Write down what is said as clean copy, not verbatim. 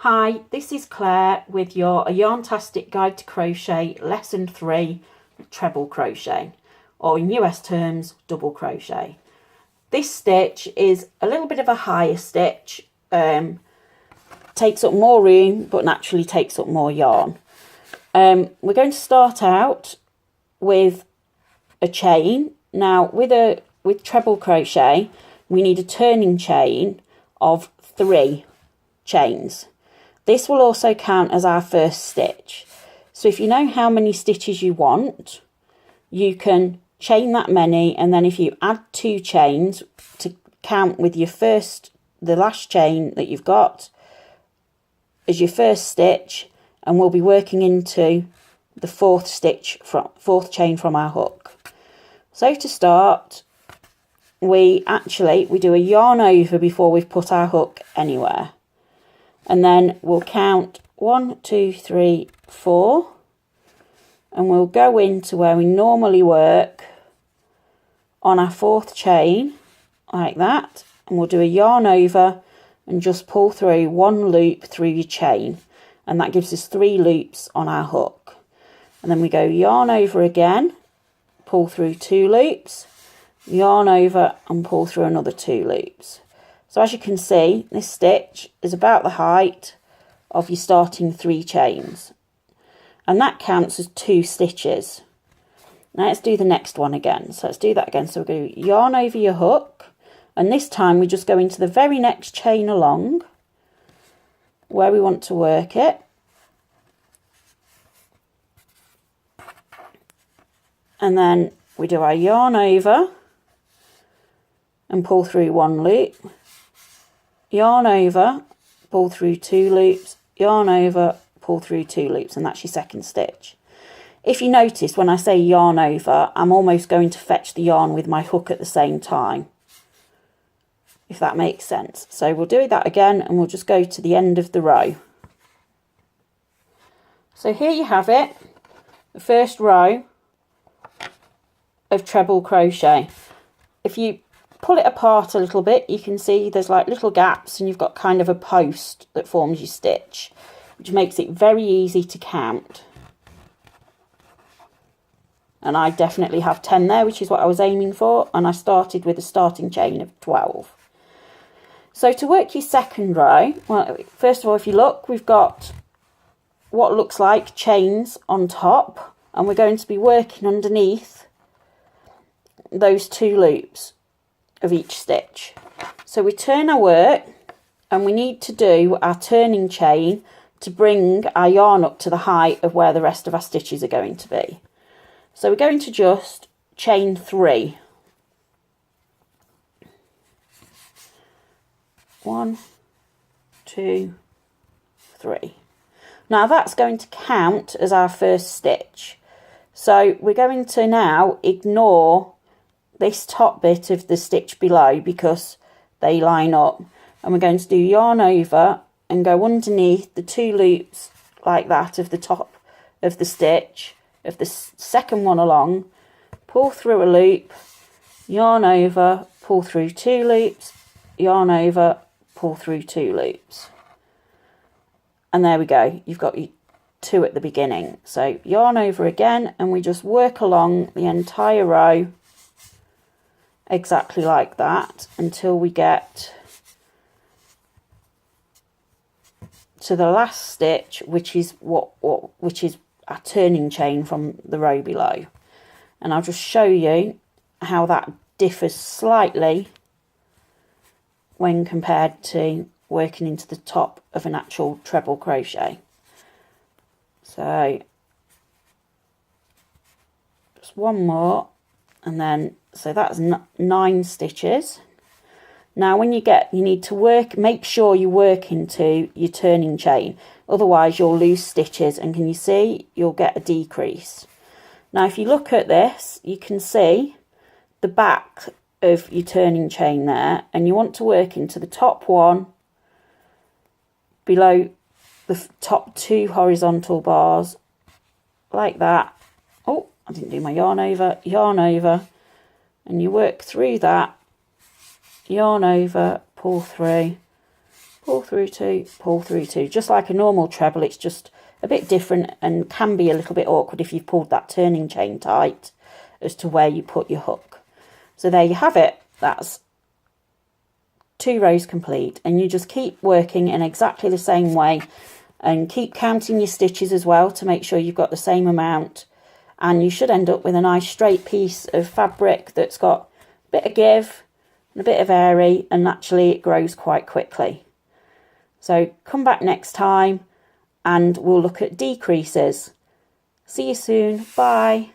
Hi, this is Claire with your Yarntastic Guide to Crochet Lesson 3 Treble Crochet, or in US terms, double crochet. This stitch is a little bit of a higher stitch, takes up more room but naturally takes up more yarn. We're going to start out with a chain. Now with treble crochet we need a turning chain of 3 chains. This will also count as our first stitch. So if you know how many stitches you want, you can chain that many, and then if you add 2 chains to count with the last chain that you've got as your first stitch, and we'll be working into the 4th chain from our hook. So to start, we do a yarn over before we've put our hook anywhere. And then we'll count 1, 2, 3, 4, and we'll go into where we normally work on our 4th chain like that, and we'll do a yarn over and just pull through 1 loop through your chain, and that gives us 3 loops on our hook. And then we go yarn over again, pull through 2 loops, yarn over and pull through another 2 loops. So as you can see, this stitch is about the height of your starting 3 chains, and that counts as 2 stitches. Now let's do the next one again. So let's do that again. So we'll go yarn over your hook, and this time we just go into the very next chain along where we want to work it. And then we do our yarn over and pull through 1 loop, yarn over, pull through 2 loops, yarn over, pull through 2 loops, and that's your second stitch. If you notice, when I say yarn over, I'm almost going to fetch the yarn with my hook at the same time, if that makes sense. So we'll do that again, and we'll just go to the end of the row. So here you have it, the first row of treble crochet. If you pull it apart a little bit, you can see there's like little gaps, and you've got kind of a post that forms your stitch, which makes it very easy to count. And I definitely have 10 there, which is what I was aiming for, and I started with a starting chain of 12. So to work your second row, well, first of all, if you look, we've got what looks like chains on top, and we're going to be working underneath those 2 loops of each stitch. So we turn our work, and we need to do our turning chain to bring our yarn up to the height of where the rest of our stitches are going to be. So we're going to just chain 3. 1, 2, 3. Now that's going to count as our first stitch. So we're going to now ignore this top bit of the stitch below because they line up, and we're going to do yarn over and go underneath the 2 loops like that of the top of the stitch of the second one along, pull through a loop, yarn over, pull through 2 loops, yarn over, pull through 2 loops, and there we go, you've got your 2 at the beginning. So yarn over again, and we just work along the entire row exactly like that until we get to the last stitch, which is which is a turning chain from the row below. And I'll just show you how that differs slightly when compared to working into the top of an actual treble crochet. So just one more, and then so that's 9 stitches. Now when you need to make sure you work into your turning chain, otherwise you'll lose stitches, and can you see, you'll get a decrease. Now if you look at this, you can see the back of your turning chain there, and you want to work into the top one below the top 2 horizontal bars like that. Oh, I didn't do my yarn over, and you work through that, yarn over, pull through, pull through 2, pull through 2. Just like a normal treble, it's just a bit different and can be a little bit awkward if you've pulled that turning chain tight as to where you put your hook. So there you have it. That's 2 rows complete, and you just keep working in exactly the same way and keep counting your stitches as well to make sure you've got the same amount, and you should end up with a nice straight piece of fabric that's got a bit of give and a bit of airy, and naturally it grows quite quickly. So come back next time and we'll look at decreases. See you soon. Bye.